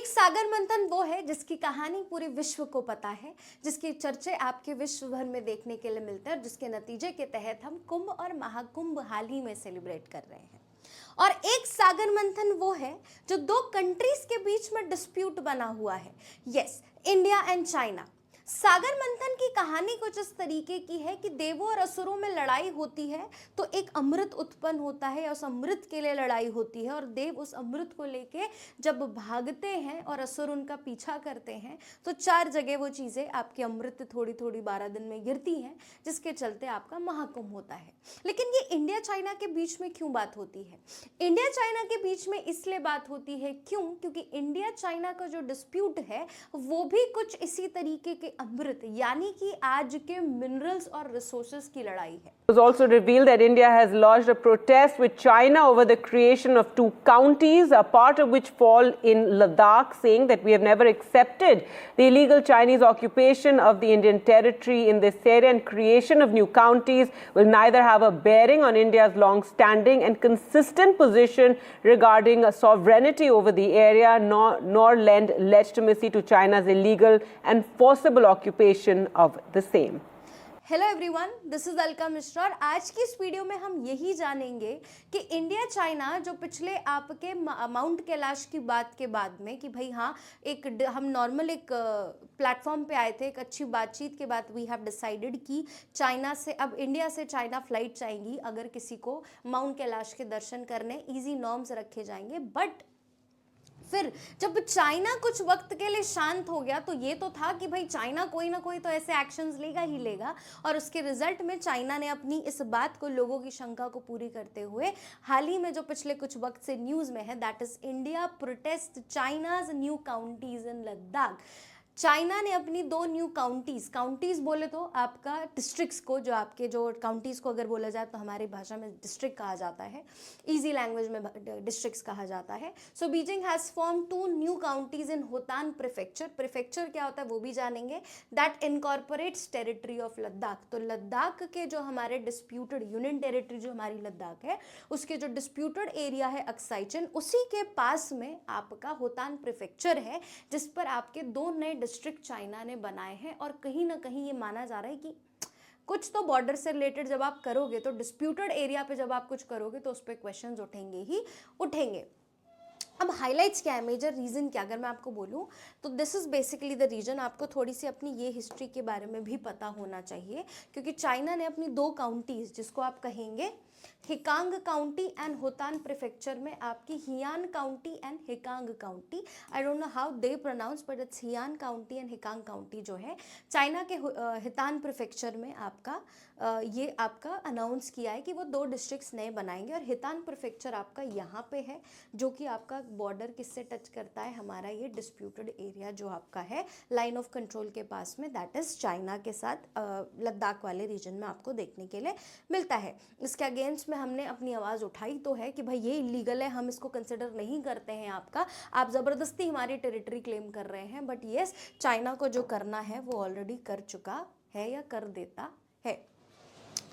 एक सागर मंथन वो है जिसकी कहानी पूरे विश्व को पता है, जिसकी चर्चे आपके विश्व भर में देखने के लिए मिलते हैं और जिसके नतीजे के तहत हम कुंभ और महाकुंभ हाल ही में सेलिब्रेट कर रहे हैं। और एक सागर मंथन वो है जो दो कंट्रीज के बीच में डिस्प्यूट बना हुआ है। Yes, India and China. सागर मंथन की कहानी कुछ इस तरीके की है कि देवों और असुरों में लड़ाई होती है तो एक अमृत उत्पन्न होता है, उस अमृत के लिए लड़ाई होती है और देव उस अमृत को लेके जब भागते हैं और असुर उनका पीछा करते हैं तो चार जगह वो चीज़ें आपके अमृत थोड़ी थोड़ी 12 दिन में गिरती हैं, जिसके चलते आपका महाकुंभ होता है। लेकिन ये इंडिया चाइना के बीच में क्यों बात होती है? इंडिया चाइना के बीच में इसलिए बात होती है क्योंकि इंडिया चाइना का जो डिस्प्यूट है वो भी कुछ इसी तरीके के अमृत यानी कि आज के मिनरल्स और रिसोर्सेज की लड़ाई है। It was also revealed that India has lodged a protest with China over the creation of 2 counties, a part of which fall in Ladakh, saying that we have never accepted the illegal Chinese occupation of the Indian territory in this area, and creation of new counties will neither have a bearing on India's long-standing and consistent position regarding sovereignty over the area, nor lend legitimacy to China's illegal and forcible occupation of the same. Hello everyone, this is Alka Mishra और आज की इस video में हम यही जानेंगे कि India China जो पिछले आपके माउंट कैलाश की बात के बाद में कि भाई हाँ हम नॉर्मल एक प्लेटफॉर्म पे आए थे, एक अच्छी बातचीत के बाद वी हैव डिसाइडेड कि चाइना से अब इंडिया से चाइना फ्लाइट जाएंगी अगर किसी को माउंट कैलाश के दर्शन करने, ईजी नॉर्म्स रखे जाएंगे। बट फिर जब चाइना कुछ वक्त के लिए शांत हो गया तो ये तो था कि भाई चाइना कोई ना कोई तो ऐसे एक्शंस लेगा ही लेगा और उसके रिजल्ट में चाइना ने अपनी इस बात को, लोगों की शंका को पूरी करते हुए हाल ही में जो पिछले कुछ वक्त से न्यूज़ में है, that is India protest China's new counties in Ladakh. China ने अपनी 2 न्यू काउंटीज बोले तो आपका डिस्ट्रिक्ट्स को, जो आपके जो काउंटीज को अगर बोला जाए तो हमारी भाषा में डिस्ट्रिक्ट कहा जाता है, इजी लैंग्वेज में डिस्ट्रिक्ट्स कहा जाता है। So Beijing has form 2 new counties in Hotan prefecture. Prefecture क्या होता है वो भी जानेंगे। That incorporates territory of Ladakh. तो लद्दाख के जो हमारे डिस्प्यूटेड यूनियन टेरिटरी जो हमारी लद्दाख है उसके जो डिस्प्यूटेड एरिया है अक्साई चिन, उसी के पास में आपका होतान प्रीफेक्चर है जिस पर आपके 2 नए डिस्ट्रिक्ट चाइना ने बनाए हैं। और कहीं ना कहीं ये माना जा रहा है कि कुछ तो बॉर्डर से रिलेटेड जब आप करोगे तो डिस्प्यूटेड एरिया पे जब आप कुछ करोगे तो उस पर क्वेश्चंस उठेंगे ही उठेंगे। अब हाइलाइट्स क्या है, मेजर रीज़न क्या, अगर मैं आपको बोलूँ तो this is basically the reason. आपको थोड़ी सी अपनी ये हिस्ट्री के बारे में भी पता होना चाहिए क्योंकि चाइना ने अपनी 2 काउंटीज़ जिसको आप कहेंगे Hekang county and Hotan prefecture में आपकी Hean county and Hekang county, I don't know how they pronounce but it's Hean county and Hekang county जो है चाइना के हितान प्रीफेक्चर में आपका ये आपका अनाउंस किया है कि वो 2 डिस्ट्रिक्ट्स नए बनाएंगे। और हितान प्रीफेक्चर आपका यहाँ पे है जो कि आपका बॉर्डर किससे टच करता है, हमारा ये डिस्प्यूटेड एरिया जो आपका है लाइन ऑफ कंट्रोल के पास में, दैट इज़ चाइना के साथ लद्दाख वाले रीजन में आपको देखने के लिए मिलता है। इसके अगेंस्ट में हमने अपनी आवाज़ उठाई तो है कि भाई ये इलीगल है, हम इसको कंसिडर नहीं करते हैं आपका, आप ज़बरदस्ती हमारी टेरिटरी क्लेम कर रहे हैं। बट येस, चाइना को जो करना है वो ऑलरेडी कर चुका है या कर देता है।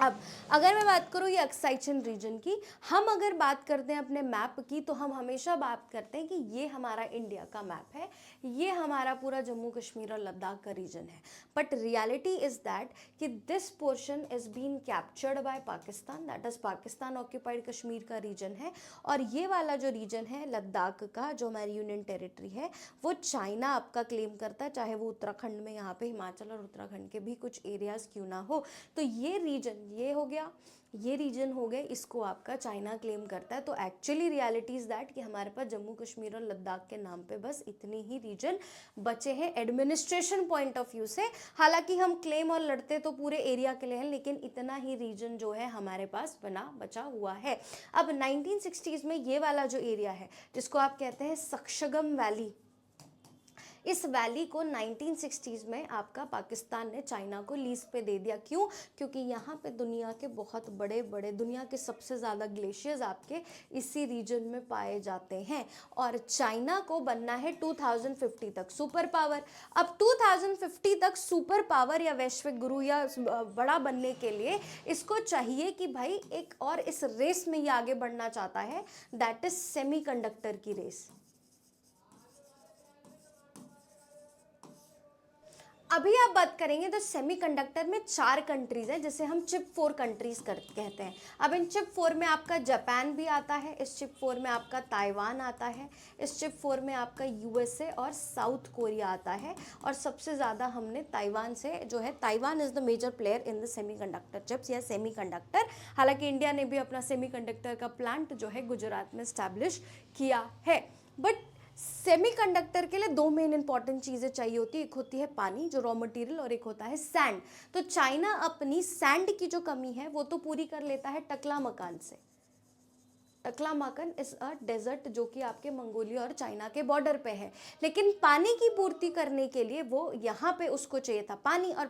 अब अगर मैं बात करूँ ये अक्साई चिन रीजन की, हम अगर बात करते हैं अपने मैप की तो हम हमेशा बात करते हैं कि ये हमारा इंडिया का मैप है, ये हमारा पूरा जम्मू कश्मीर और लद्दाख का रीजन है। बट रियलिटी इज़ दैट कि this portion is been captured by Pakistan, that is Pakistan occupied Kashmir का रीजन है। और ये वाला जो रीजन है लद्दाख का जो हमारी यूनियन टेरिटरी है वो चाइना आपका क्लेम करता है, चाहे वो उत्तराखंड में यहाँ पे हिमाचल और उत्तराखंड के भी कुछ एरियाज़ क्यों ना हो। तो ये रीजन ये हो गया, ये रीजन हो गए, इसको आपका चाइना क्लेम करता है। तो एक्चुअली रियलिटी इज़ दैट कि हमारे पास जम्मू कश्मीर और लद्दाख के नाम पे बस इतनी ही रीजन बचे हैं एडमिनिस्ट्रेशन पॉइंट ऑफ व्यू से। हालांकि हम क्लेम और लड़ते तो पूरे एरिया के लिए हैं, लेकिन इतना ही रीजन जो है हमारे पास बचा हुआ है। अब 1960s में ये वाला जो एरिया है जिसको आप कहते हैं सक्शगम वैली, इस वैली को 1960s में आपका पाकिस्तान ने चाइना को लीज पे दे दिया। क्यों? क्योंकि यहाँ पे दुनिया के बहुत बड़े बड़े, दुनिया के सबसे ज़्यादा ग्लेशियर्स आपके इसी रीजन में पाए जाते हैं और चाइना को बनना है 2050 तक सुपर पावर। अब 2050 तक सुपर पावर या वैश्विक गुरु या बड़ा बनने के लिए इसको चाहिए कि भाई एक और इस रेस में ये आगे बढ़ना चाहता है, दैट इज सेमीकंडक्टर की रेस। अभी आप बात करेंगे तो सेमीकंडक्टर में 4 कंट्रीज हैं जिसे हम चिप 4 कंट्रीज कहते हैं। अब इन चिप 4 में आपका जापान भी आता है, इस चिप 4 में आपका ताइवान आता है, इस चिप 4 में आपका यूएसए और साउथ कोरिया आता है। और सबसे ज़्यादा हमने ताइवान से जो है, Taiwan is the major player in the semiconductor chips या सेमीकंडक्टर। हालांकि इंडिया ने भी अपना सेमीकंडक्टर का प्लांट जो है गुजरात में स्टैब्लिश किया है। बट सेमीकंडक्टर के लिए 2 मेन इंपॉर्टेंट चीज़ें चाहिए होती है, एक होती है पानी जो रॉ मटेरियल और एक होता है सैंड। तो चाइना अपनी सैंड की जो कमी है वो तो पूरी कर लेता है टकलामकान से। टकलामकान इज अ डेजर्ट जो कि आपके मंगोलिया और चाइना के बॉर्डर पे है, लेकिन पानी की पूर्ति करने के लिए वो यहाँ पे उसको चाहिए था पानी। और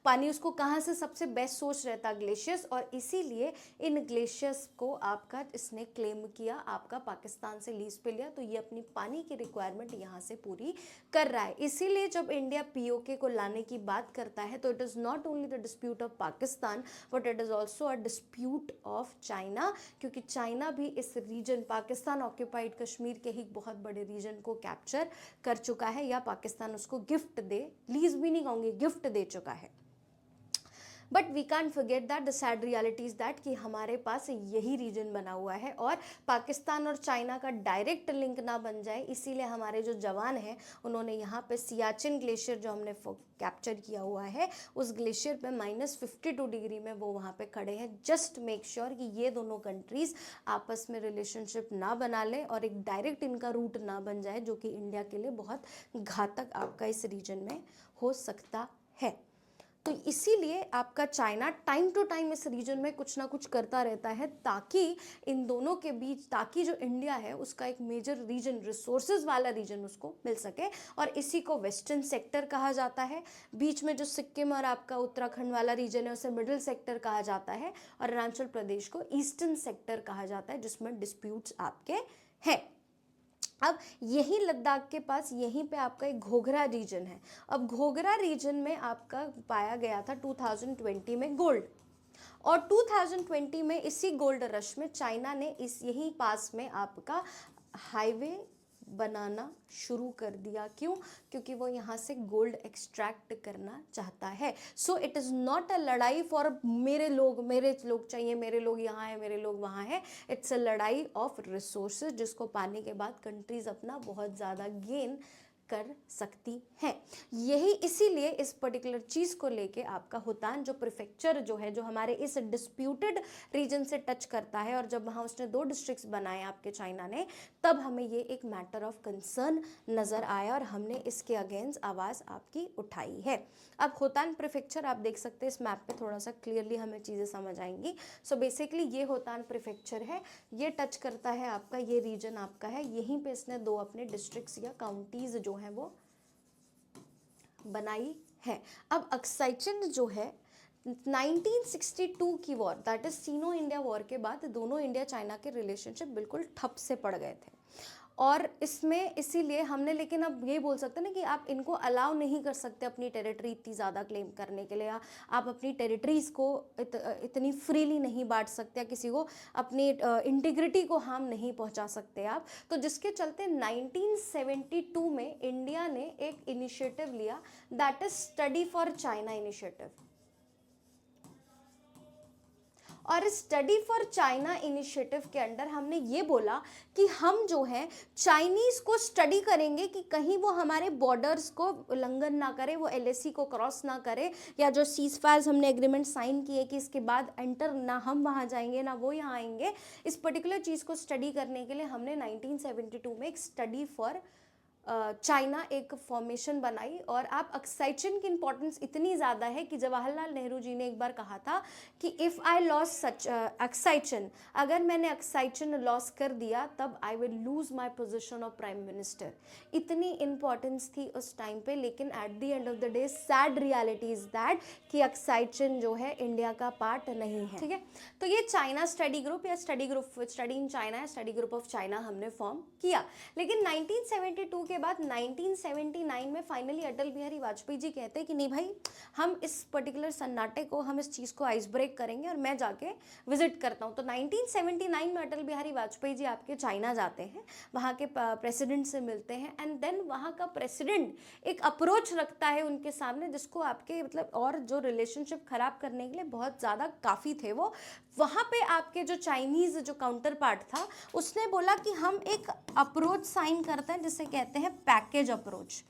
पानी उसको कहाँ से सबसे बेस्ट सोर्स रहता, ग्लेशियर्स। और इसीलिए इन ग्लेशियर्स को आपका इसने क्लेम किया, आपका पाकिस्तान से लीज पे लिया, तो ये अपनी पानी की रिक्वायरमेंट यहाँ से पूरी कर रहा है। इसीलिए जब इंडिया पीओके को लाने की बात करता है तो it is not only the dispute of Pakistan but it is also a dispute of China, क्योंकि चाइना भी इस रीजन, पाकिस्तान ऑक्यूपाइड कश्मीर के ही बहुत बड़े रीजन को कैप्चर कर चुका है, या पाकिस्तान उसको गिफ्ट दे, लीज भी नहीं कहूँगी, गिफ्ट दे चुका है। But we can forget that the sad reality is that कि हमारे पास यही रीजन बना हुआ है और पाकिस्तान और चाइना का डायरेक्ट लिंक ना बन जाए, इसीलिए हमारे जो जवान हैं उन्होंने यहाँ पे सियाचिन ग्लेशियर जो हमने कैप्चर किया हुआ है उस ग्लेशियर पे -52 डिग्री में वो वहाँ पे खड़े हैं, जस्ट मेक श्योर कि ये दोनों कंट्रीज़ आपस में रिलेशनशिप ना बना लें और एक डायरेक्ट इनका रूट ना बन जाए, जो कि इंडिया के लिए बहुत घातक आपका इस रीजन में हो सकता है। तो इसीलिए आपका चाइना टाइम टू टाइम इस रीजन में कुछ ना कुछ करता रहता है, ताकि इन दोनों के बीच, ताकि जो इंडिया है उसका एक मेजर रीजन, रिसोर्सेज वाला रीजन उसको मिल सके। और इसी को वेस्टर्न सेक्टर कहा जाता है। बीच में जो सिक्किम और आपका उत्तराखंड वाला रीजन है उसे मिडिल सेक्टर कहा जाता है, और अरुणाचल प्रदेश को ईस्टर्न सेक्टर कहा जाता है, जिसमें डिस्प्यूट्स आपके हैं। अब यही लद्दाख के पास यहीं पे आपका एक घोघरा रीजन है। अब घोघरा रीजन में आपका पाया गया था 2020 में गोल्ड, और 2020 में इसी गोल्ड रश में चाइना ने इस यहीं पास में आपका हाईवे बनाना शुरू कर दिया। क्यों? क्योंकि वो यहाँ से गोल्ड एक्सट्रैक्ट करना चाहता है। So it is not a लड़ाई फॉर मेरे लोग चाहिए, मेरे लोग यहाँ है, मेरे लोग वहाँ है। इट्स अ लड़ाई ऑफ रिसोर्सेज, जिसको पाने के बाद कंट्रीज अपना बहुत ज़्यादा गेन कर सकती हैं। यही इसीलिए इस पर्टिकुलर चीज़ को लेके आपका होतान जो प्रीफेक्चर जो है, जो हमारे इस डिस्प्यूटेड रीजन से टच करता है, और जब वहाँ उसने 2 डिस्ट्रिक्ट्स बनाए आपके चाइना ने, तब हमें ये एक मैटर ऑफ कंसर्न नज़र आया और हमने इसके अगेंस्ट आवाज़ आपकी उठाई है। अब होतान प्रीफेक्चर आप देख सकते हैं इस मैप पे, थोड़ा सा क्लियरली हमें चीज़ें समझ आएंगी। सो बेसिकली ये होतान प्रीफेक्चर है, ये टच करता है आपका, ये रीजन आपका है, यहीं पे इसने 2 अपने डिस्ट्रिक्ट्स या काउंटीज़ जो है वो बनाई है। अब अक्साइचिन जो है 1962 की war, that is Sino India war के बाद दोनों इंडिया चाइना के रिलेशनशिप बिल्कुल ठप से पड़ गए थे, और इसमें इसीलिए हमने, लेकिन अब ये बोल सकते हैं ना कि आप इनको अलाउ नहीं कर सकते अपनी टेरिटरी इतनी ज़्यादा क्लेम करने के लिए, या आप अपनी टेरिटरीज़ को इतनी फ्रीली नहीं बांट सकते, या किसी को अपनी इंटीग्रिटी को हार्म नहीं पहुंचा सकते आप। तो जिसके चलते 1972 में इंडिया ने एक इनिशिएटिव लिया, that is study for China initiative. और स्टडी फॉर चाइना इनिशिएटिव के अंडर हमने ये बोला कि हम जो है चाइनीज़ को स्टडी करेंगे कि कहीं वो हमारे बॉर्डर्स को उल्लंघन ना करे, वो LAC को क्रॉस ना करे, या जो सीज़फायर्स हमने एग्रीमेंट साइन किए कि इसके बाद एंटर ना हम वहाँ जाएंगे ना वो यहाँ आएंगे, इस पर्टिकुलर चीज़ को स्टडी करने के लिए हमने 1972 में एक स्टडी फॉर चाइना एक फॉर्मेशन बनाई। और आप अक्साइचिन की इंपॉर्टेंस इतनी ज़्यादा है कि जवाहरलाल नेहरू जी ने एक बार कहा था कि इफ़ आई लॉस सच अक्साइचिन, अगर मैंने अक्साइचिन लॉस कर दिया तब I will lose my position of prime minister. इतनी इंपॉर्टेंस थी उस टाइम पे, लेकिन at the end of the day sad reality is that कि अक्साइचिन जो है इंडिया का पार्ट नहीं है। ठीक है, तो ये चाइना स्टडी ग्रुप या स्टडी इन चाइना या स्टडी ग्रुप ऑफ चाइना हमने फॉर्म किया। लेकिन 1972 के बाद 1979 में फाइनली अटल बिहारी वाजपेयी जी कहते हैं कि नहीं भाई, हम इस पर्टिकुलर सन्नाटे को, हम इस चीज़ को आइस ब्रेक करेंगे और मैं जाके विजिट करता हूँ। तो 1979 में अटल बिहारी वाजपेयी जी आपके चाइना जाते हैं, वहाँ के प्रेसिडेंट से मिलते हैं, एंड देन वहाँ का प्रेसिडेंट एक अप्रोच रखता है उनके सामने, जिसको आपके मतलब और जो रिलेशनशिप खराब करने के लिए बहुत ज़्यादा काफ़ी थे वो। वहाँ पे आपके जो चाइनीज़ जो काउंटर पार्ट था उसने बोला कि हम एक अप्रोच साइन करते हैं जिसे कहते हैं पैकेज अप्रोच।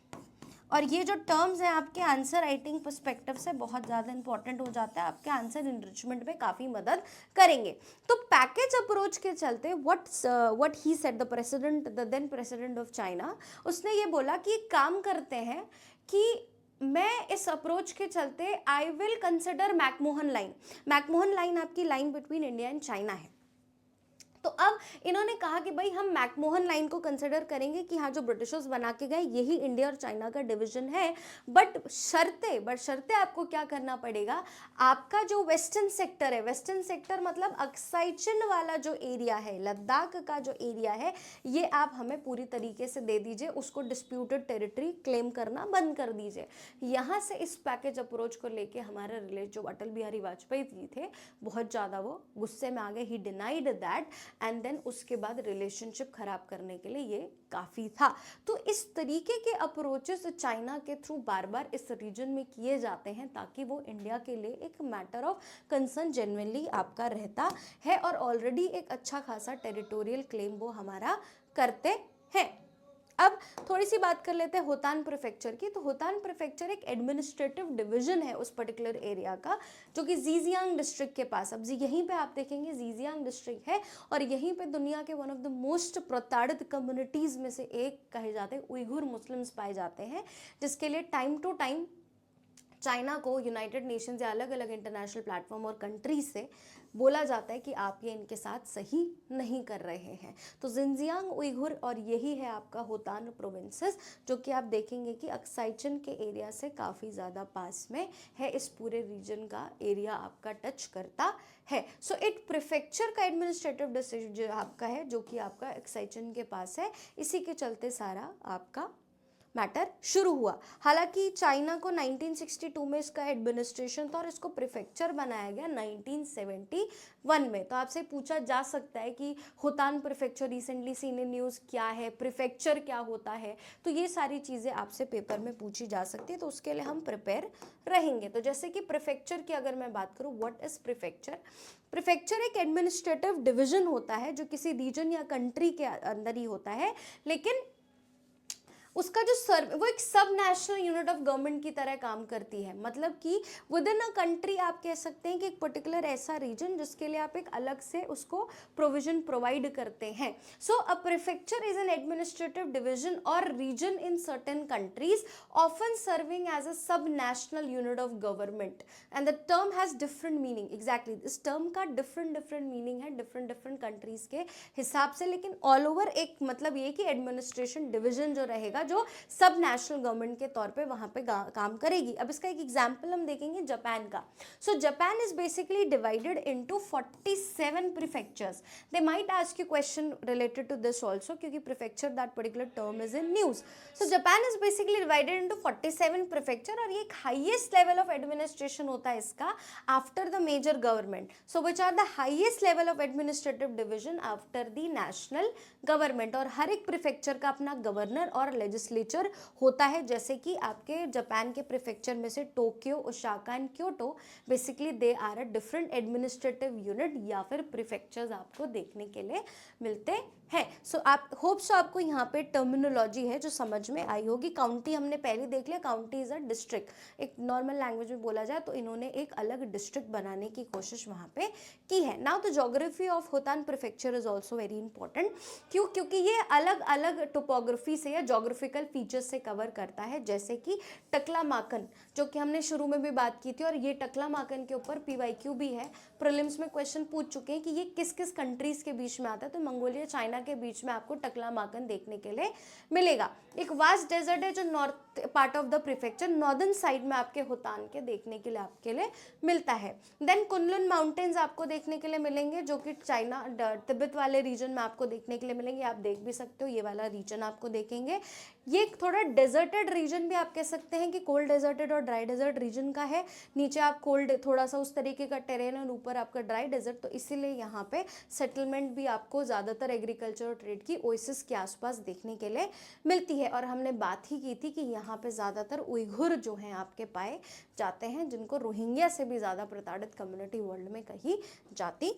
और ये जो टर्म्स हैं आपके आंसर राइटिंग पर्सपेक्टिव से बहुत ज़्यादा इंपॉर्टेंट हो जाता है, आपके आंसर इनरिचमेंट में काफ़ी मदद करेंगे। तो पैकेज अप्रोच के चलते what he said the president, the then president of China, उसने ये बोला कि एक काम करते हैं कि मैं इस अप्रोच के चलते I will consider McMahon line. McMahon line आपकी line between India and China है। तो अब इन्होंने कहा कि भाई हम मैकमोहन लाइन को कंसिडर करेंगे कि हाँ जो ब्रिटिशर्स बना के गए यही इंडिया और चाइना का डिवीजन है, बट शर्तें आपको क्या करना पड़ेगा, आपका जो वेस्टर्न सेक्टर है, वेस्टर्न सेक्टर मतलब अक्साई चिन वाला जो एरिया है, लद्दाख का जो एरिया है, ये आप हमें पूरी तरीके से दे दीजिए, उसको डिस्प्यूटेड टेरिटरी क्लेम करना बंद कर दीजिए। यहाँ से इस पैकेज अप्रोच को लेके हमारा रिलेट जो अटल बिहारी वाजपेयी जी थे बहुत ज़्यादा वो गुस्से में आ गए, he denied that, and then उसके बाद रिलेशनशिप खराब करने के लिए ये काफ़ी था। तो इस तरीके के अप्रोचेस चाइना के थ्रू बार बार इस रीजन में किए जाते हैं ताकि वो इंडिया के लिए एक मैटर ऑफ कंसर्न जेन्युइनली आपका रहता है, और ऑलरेडी एक अच्छा खासा टेरिटोरियल क्लेम वो हमारा करते हैं। अब थोड़ी सी बात कर लेते हैं होतान प्रीफेक्चर की। तो होतान प्रीफेक्चर एक एडमिनिस्ट्रेटिव डिवीजन है उस पर्टिकुलर एरिया का, जो कि जीजियांग डिस्ट्रिक्ट के पास, अब यहीं पे आप देखेंगे जीजियांग डिस्ट्रिक्ट है, और यहीं पे दुनिया के वन ऑफ द मोस्ट प्रताड़ित कम्युनिटीज़ में से एक कहे जाते हैं उइघुर मुस्लिम्स पाए जाते हैं, जिसके लिए टाइम टू टाइम चाइना को यूनाइटेड नेशंस या अलग अलग इंटरनेशनल प्लेटफॉर्म और कंट्रीज से बोला जाता है कि आप ये इनके साथ सही नहीं कर रहे हैं। तो जिनजियांग उइघुर और यही है आपका होतान प्रोविंसेस, जो कि आप देखेंगे कि अक्साई चिन के एरिया से काफ़ी ज़्यादा पास में है, इस पूरे रीजन का एरिया आपका टच करता है। सो एक प्रीफेक्चर का एडमिनिस्ट्रेटिव डिसीजन जो आपका है, जो कि आपका अक्साई चिन के पास है, इसी के चलते सारा आपका मैटर शुरू हुआ। हालांकि चाइना को 1962 में इसका एडमिनिस्ट्रेशन था और इसको प्रीफेक्चर बनाया गया 1971 में। तो आपसे पूछा जा सकता है कि होतान prefecture recently seen in news क्या है, प्रीफेक्चर क्या होता है, तो ये सारी चीज़ें आपसे पेपर में पूछी जा सकती है, तो उसके लिए हम प्रिपेयर रहेंगे। तो जैसे कि प्रीफेक्चर की अगर मैं बात करूँ, व्हाट इज प्रीफेक्चर? प्रीफेक्चर एक एडमिनिस्ट्रेटिव डिवीजन होता है जो किसी रीजन या कंट्री के अंदर ही होता है, लेकिन उसका जो वो एक सब नेशनल यूनिट ऑफ गवर्नमेंट की तरह काम करती है। मतलब कि विद इन अ कंट्री आप कह सकते हैं कि एक पर्टिकुलर ऐसा रीजन जिसके लिए आप एक अलग से उसको प्रोविजन प्रोवाइड करते हैं। So a prefecture is an administrative division or region in certain countries often serving as a sub national unit of government, and the term has different meaning. Exactly इस टर्म का डिफरेंट मीनिंग है different countries के हिसाब से, लेकिन all over एक मतलब ये कि एडमिनिस्ट्रेशन डिवीजन जो रहेगा जो सब नेशनल गवर्नमेंट के तौर पे वहां पे काम करेगी। अब इसका एक एग्जांपल हम देखेंगे जापान का। So Japan is basically divided into 47 prefectures. They might ask you question related to this also, क्योंकि prefecture that particular term is in news. So Japan is basically divided into 47 prefecture, और ये एक highest level of administration होता है इसका after the major government. So which are the highest level of administrative division after the national government, और हर एक prefecture का अपना गवर्नर और लेजिस्लेचर होता है। जैसे कि आपके जापान के प्रीफेक्चर में से Tokyo, Osaka and Kyoto basically they are a different administrative unit या फिर प्रीफेक्चर्स आपको देखने के लिए मिलते हैं। सो आप होप्स आपको यहाँ पे टर्मिनोलॉजी है जो समझ में आई होगी। काउंटी हमने पहले देख लिया, काउंटी इज अ डिस्ट्रिक्ट, एक नॉर्मल लैंग्वेज में बोला जाए तो इन्होंने एक अलग डिस्ट्रिक्ट बनाने की कोशिश वहाँ पे की है। Now the geography of होतान prefecture is also very important. क्योंकि ये अलग अलग टोपोग्राफी से या जोग्राफिकल फीचर्स से कवर करता है, जैसे कि टकलामाकन, जो कि हमने शुरू में भी बात की थी, और ये टकलामाकन के ऊपर PYQ भी है, प्रीलिम्स में क्वेश्चन पूछ चुके हैं कि ये किस किस कंट्रीज के बीच में आता है। तो मंगोलिया चाइना के बीच में आपको टकलामाकन देखने के लिए मिलेगा। एक वास्ट डेजर्ट है जो north part of the prefecture, northern side में आपके होतान के देखने के लिए आपके लिए मिलता है। देन कुनलुन माउंटेन्स आपको देखने के लिए मिलेंगे, जो कि चाइना तिब्बत वाले रीजन में आपको देखने के लिए मिलेंगे। आप देख भी सकते हो, ये वाला रीजन आपको देखेंगे। ये थोड़ा डेजर्टेड रीजन भी आप कह सकते हैं कि कोल्ड डेजर्टेड और ड्राई डेजर्ट रीजन का है। नीचे आप कोल्ड थोड़ा सा उस तरीके का टेरेन और ऊपर आपका ड्राई डेजर्ट, तो इसीलिए यहाँ पे सेटलमेंट भी आपको ज़्यादातर एग्रीकल्चर और ट्रेड की ओएसिस के आसपास देखने के लिए मिलती है। और हमने बात ही की थी कि यहाँ पे ज़्यादातर उइघुर जो हैं आपके पाए जाते हैं, जिनको रोहिंग्या से भी ज़्यादा प्रताड़ित कम्युनिटी वर्ल्ड में कही जाती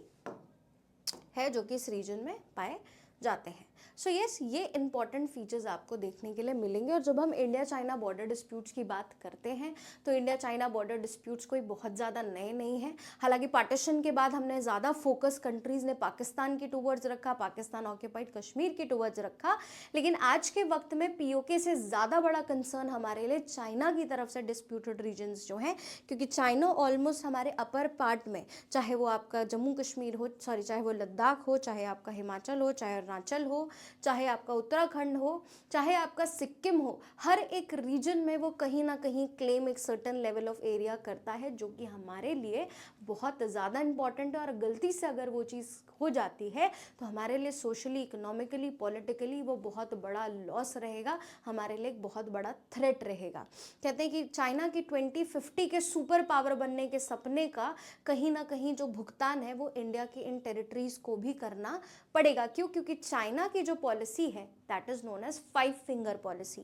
है, जो कि इस रीजन में पाए जाते हैं। सो यस, ये इंपॉर्टेंट फीचर्स आपको देखने के लिए मिलेंगे। और जब हम इंडिया चाइना बॉर्डर डिस्प्यूट्स की बात करते हैं तो इंडिया चाइना बॉर्डर डिस्प्यूट्स कोई बहुत ज़्यादा नए नहीं हैं। हालांकि पार्टीशन के बाद हमने ज़्यादा फोकस कंट्रीज़ ने पाकिस्तान की टूवर्ड्स रखा, पाकिस्तान ऑक्यूपाइड कश्मीर की टूवर्ड्स रखा, लेकिन आज के वक्त में पीओके से ज़्यादा बड़ा कंसर्न हमारे लिए चाइना की तरफ से डिस्प्यूटेड रीजन्स जो हैं, क्योंकि चाइना ऑलमोस्ट हमारे अपर पार्ट में, चाहे वो आपका जम्मू कश्मीर हो, चाहे वो लद्दाख हो, चाहे आपका हिमाचल हो, चाहे अरुणाचल हो, चाहे आपका उत्तराखंड हो, चाहे आपका सिक्किम हो, हर एक रीजन में वो कहीं ना कहीं क्लेम एक सर्टेन लेवल ऑफ एरिया करता है, जो कि हमारे लिए बहुत ज़्यादा इंपॉर्टेंट है। और गलती से अगर वो चीज़ हो जाती है तो हमारे लिए सोशली, इकोनॉमिकली, पॉलिटिकली वो बहुत बड़ा लॉस रहेगा, हमारे लिए एक बहुत बड़ा थ्रेट रहेगा। कहते हैं कि चाइना की 2050 के सुपर पावर बनने के सपने का कहीं ना कहीं जो भुगतान है वो इंडिया की इन टेरिटरीज को भी करना पड़ेगा। क्यों? क्योंकि चाइना की जो पॉलिसी है that is known as 5 finger policy.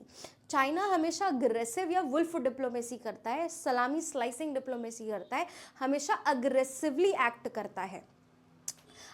China हमेशा अग्रेसिव या वुल्फ डिप्लोमेसी करता है, सलामी स्लाइसिंग डिप्लोमेसी करता है, हमेशा अग्रेसिवली एक्ट करता है।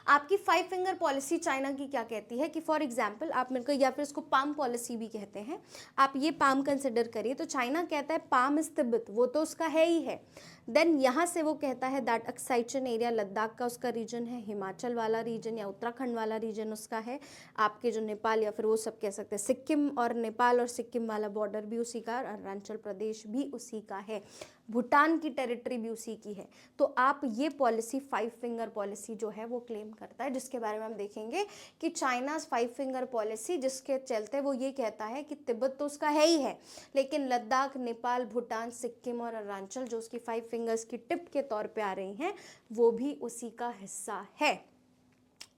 आपकी 5 फिंगर पॉलिसी चाइना की क्या कहती है कि फॉर एग्जाम्पल आप मेरे को, या फिर इसको पाम पॉलिसी भी कहते हैं, आप ये पाम कंसिडर करिए। तो चाइना कहता है पाम इज तिब्बत, वो तो उसका है ही है। देन यहाँ से वो कहता है दैट एक्साइचन एरिया लद्दाख का उसका रीजन है, हिमाचल वाला रीजन या उत्तराखंड वाला रीजन उसका है, आपके जो नेपाल या फिर वो सब कह सकते हैं सिक्किम, और नेपाल और सिक्किम वाला बॉर्डर भी उसी का, और अरुणाचल प्रदेश भी उसी का है, भूटान की टेरिटरी भी उसी की है। तो आप ये पॉलिसी 5 फिंगर पॉलिसी जो है वो क्लेम करता है, जिसके बारे में हम देखेंगे कि चाइना 5 फिंगर पॉलिसी, जिसके चलते वो ये कहता है कि तिब्बत तो उसका है ही है, लेकिन लद्दाख, नेपाल, भूटान, सिक्किम और अरुणाचल जो उसकी 5 फिंगर्स की टिप के तौर पे आ रही हैं, वो भी उसी का हिस्सा है।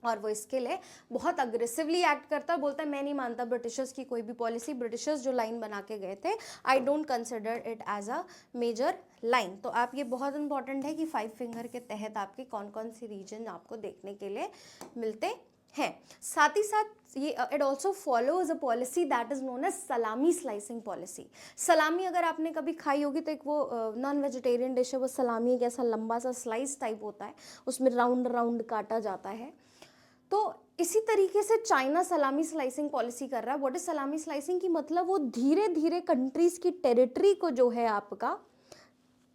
और वो इसके लिए बहुत अग्रेसिवली एक्ट करता, बोलता है मैं नहीं मानता ब्रिटिशर्स की कोई भी पॉलिसी, ब्रिटिशर्स जो लाइन बना के गए थे I don't consider it as a major line. तो आप ये बहुत इंपॉर्टेंट है कि 5 फिंगर के तहत आपके कौन कौन सी रीजन आपको देखने के लिए मिलते हैं। साथ ही साथ ये it also follows a policy that is known as salami slicing policy. Salami अगर आपने कभी खाई होगी तो एक वो नॉन वेजिटेरियन डिश है, वो सलामी एक ऐसा लंबा सा स्लाइस टाइप होता है, उसमें राउंड राउंड काटा जाता है। तो इसी तरीके से चाइना सलामी स्लाइसिंग पॉलिसी कर रहा है। व्हाट इज सलामी स्लाइसिंग की मतलब, वो धीरे धीरे कंट्रीज की टेरिटरी को जो है आपका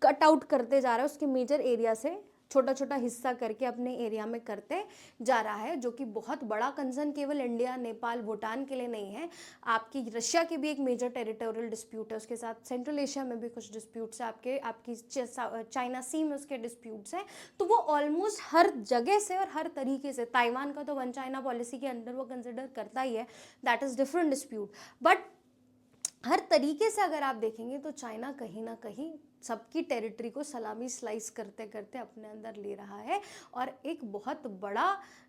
कट आउट करते जा रहा है, उसके मेजर एरिया से छोटा छोटा हिस्सा करके अपने एरिया में करते जा रहा है, जो कि बहुत बड़ा कंसर्न केवल इंडिया, नेपाल, भूटान के लिए नहीं है। आपकी रशिया की भी एक मेजर टेरिटोरियल डिस्प्यूट है, उसके साथ सेंट्रल एशिया में भी कुछ डिस्प्यूट्स है, आपकी चाइना सी में उसके डिस्प्यूट्स हैं। तो वो ऑलमोस्ट हर जगह से और हर तरीके से, ताइवान का तो वन चाइना पॉलिसी के अंदर वो कंसिडर करता ही है, that is different dispute, but हर तरीके से अगर आप देखेंगे तो चाइना कहीं ना कहीं सबकी टेरिटरी को सलामी स्लाइस करते करते अपने अंदर ले रहा है, और एक बहुत बड़ा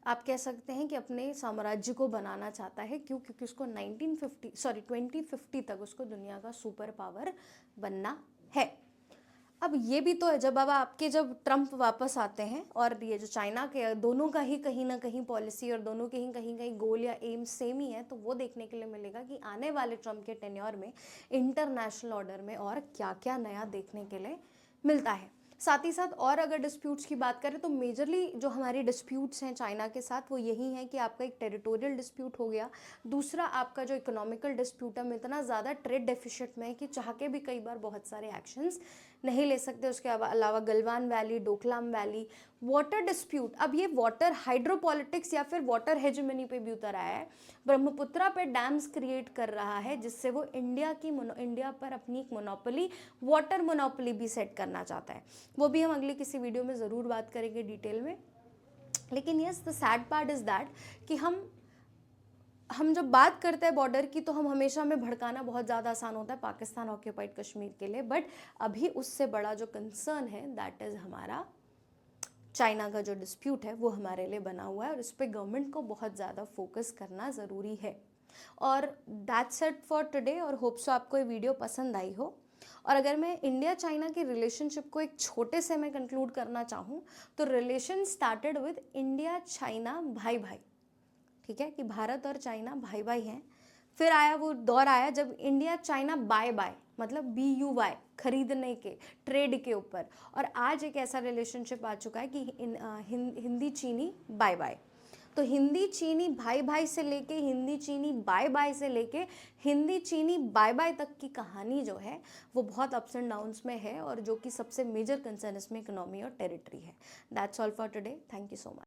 आप कह सकते हैं कि अपने साम्राज्य को बनाना चाहता है। क्यों? क्योंकि उसको 2050 तक उसको दुनिया का सुपर पावर बनना है। अब ये भी तो है, जब आपके जब ट्रम्प वापस आते हैं और ये जो चाइना के दोनों का ही कहीं ना कहीं पॉलिसी और दोनों के ही कहीं कहीं गोल या एम सेम ही है, तो वो देखने के लिए मिलेगा कि आने वाले ट्रम्प के टेन्योर में इंटरनेशनल ऑर्डर में और क्या क्या नया देखने के लिए मिलता है। साथ ही साथ और अगर डिस्प्यूट्स की बात करें तो मेजरली जो हमारी डिस्प्यूट्स हैं चाइना के साथ वो यही हैं कि आपका एक टेरिटोरियल डिस्प्यूट हो गया, दूसरा आपका जो इकोनॉमिकल डिस्प्यूट है, हम इतना ज़्यादा ट्रेड डेफिसिट में है कि चाह के भी कई बार बहुत सारे एक्शंस नहीं ले सकते। उसके अलावा Galwan valley, Doklam valley, water dispute. अब ये वाटर हाइड्रोपॉलिटिक्स या फिर वाटर हेजेमनी पे भी उतर आया है, ब्रह्मपुत्रा पे डैम्स क्रिएट कर रहा है, जिससे वो इंडिया पर अपनी एक मोनोपोली, वाटर मोनोपोली भी सेट करना चाहता है। वो भी हम अगले किसी वीडियो में ज़रूर बात करेंगे डिटेल में। लेकिन yes, the sad part is that कि हम जब बात करते हैं बॉर्डर की तो हम हमेशा हमें भड़काना बहुत ज़्यादा आसान होता है पाकिस्तान ऑक्यूपाइड कश्मीर के लिए, बट अभी उससे बड़ा जो कंसर्न है दैट इज़ हमारा चाइना का जो डिस्प्यूट है वो हमारे लिए बना हुआ है और इस पर गवर्नमेंट को बहुत ज़्यादा फोकस करना ज़रूरी है। और दैट्स इट फॉर टुडे, और होप सो आपको ये वीडियो पसंद आई हो। और अगर मैं इंडिया चाइना की रिलेशनशिप को एक छोटे से मैं कंक्लूड करना चाहूँ तो relation started with India China भाई भाई, ठीक है, कि भारत और चाइना भाई भाई हैं। फिर आया वो दौर आया जब इंडिया चाइना बाय बाय, मतलब BUY, खरीदने के, ट्रेड के ऊपर। और आज एक ऐसा रिलेशनशिप आ चुका है कि हिंदी चीनी बाय बाय। तो हिंदी चीनी भाई भाई से लेके हिंदी चीनी बाय बाय से लेके हिंदी चीनी बाय बाय तक की कहानी जो है वो बहुत अप्स एंड डाउन्स में है, और जो कि सबसे मेजर कंसर्न इसमें इकोनॉमी और टेरिटरी है। That's all for today, thank you so much.